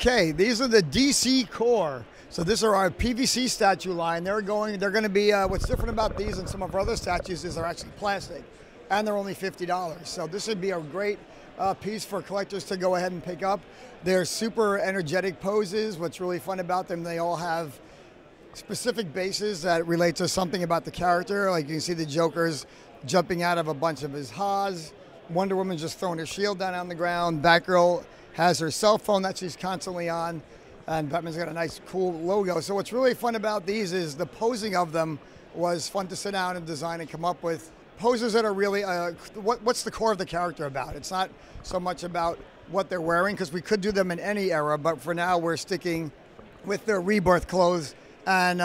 Okay, these are the DC Core. So these are our PVC statue line. They're going to be, what's different about these and some of our other statues is they're actually plastic, and they're only $50. So this would be a great piece for collectors to go ahead and pick up. They're super energetic poses. What's really fun about them, they all have specific bases that relate to something about the character. Like you can see the Joker's jumping out of a bunch of his Haas. Wonder Woman just throwing her shield down on the ground. Batgirl has her cell phone that she's constantly on. And Batman's got a nice, cool logo. So what's really fun about these is the posing of them was fun to sit down and design and come up with poses that are really, what's the core of the character about? It's not so much about what they're wearing, because we could do them in any era, but for now we're sticking with their Rebirth clothes. And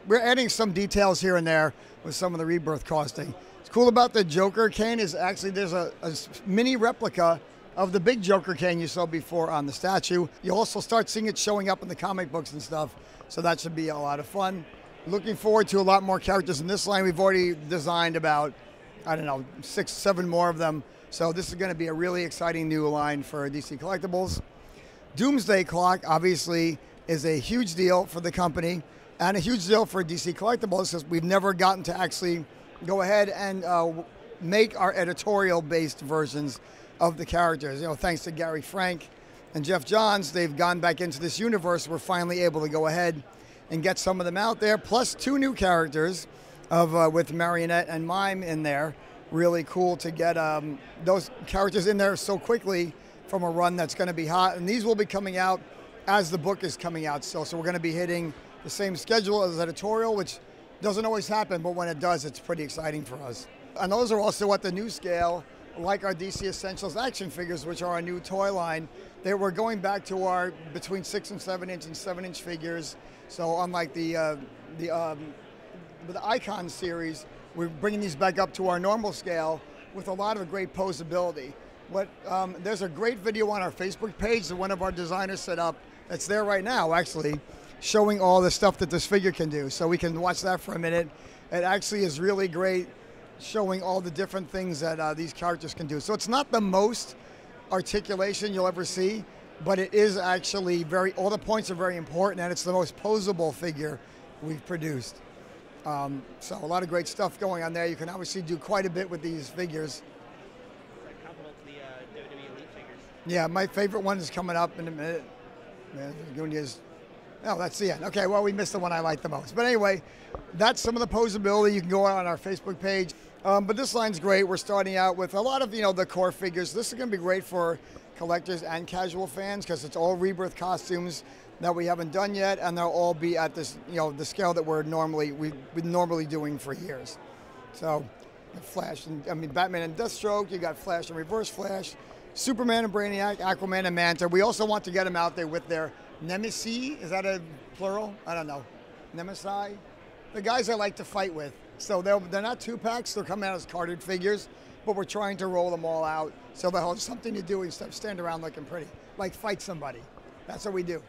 we're adding some details here and there with some of the Rebirth costing. What's cool about the Joker cane is actually there's a mini replica of the big Joker cane you saw before on the statue. You'll also start seeing it showing up in the comic books and stuff, so that should be a lot of fun. Looking forward to a lot more characters in this line. We've already designed about, I don't know, 6, 7 more of them, so this is going to be a really exciting new line for DC Collectibles. Doomsday Clock, obviously, is a huge deal for the company and a huge deal for DC Collectibles, because we've never gotten to actually go ahead and make our editorial-based versions of the characters. You know, thanks to Gary Frank and Jeff Johns, they've gone back into this universe. We're finally able to go ahead and get some of them out there, plus 2 new characters with Marionette and Mime in there. Really cool to get those characters in there so quickly from a run that's going to be hot. And these will be coming out as the book is coming out still. So we're going to be hitting the same schedule as editorial, which doesn't always happen, but when it does, it's pretty exciting for us. And those are also at the new scale, like our DC Essentials action figures, which are our new toy line. We're going back to our between 6 and 7 inch and 7 inch figures. So unlike the Icon series, we're bringing these back up to our normal scale with a lot of great posability. There's a great video on our Facebook page that one of our designers set up that's there right now, actually, showing all the stuff that this figure can do. So we can watch that for a minute. It actually is really great, showing all the different things that these characters can do. So it's not the most articulation you'll ever see, but it is actually all the points are very important, and it's the most posable figure we've produced. So a lot of great stuff going on there. You can obviously do quite a bit with these figures. Comparable to the WWE Elite figures. Yeah, my favorite one is coming up in a minute. Oh, that's the end. Okay, well, we missed the one I like the most. But anyway, that's some of the posability. You can go on our Facebook page. But this line's great. We're starting out with a lot of, the core figures. This is going to be great for collectors and casual fans, because it's all Rebirth costumes that we haven't done yet, and they'll all be at this, the scale that we've been normally doing for years. So, Flash, Batman and Deathstroke. You got Flash and Reverse Flash, Superman and Brainiac, Aquaman and Manta. We also want to get them out there with their Nemesis. Is that a plural? I don't know. Nemesi? The guys I like to fight with. So they're not 2-packs. They're coming out as carded figures, but we're trying to roll them all out so they'll have something to do instead of stand around looking pretty. Like fight somebody. That's what we do.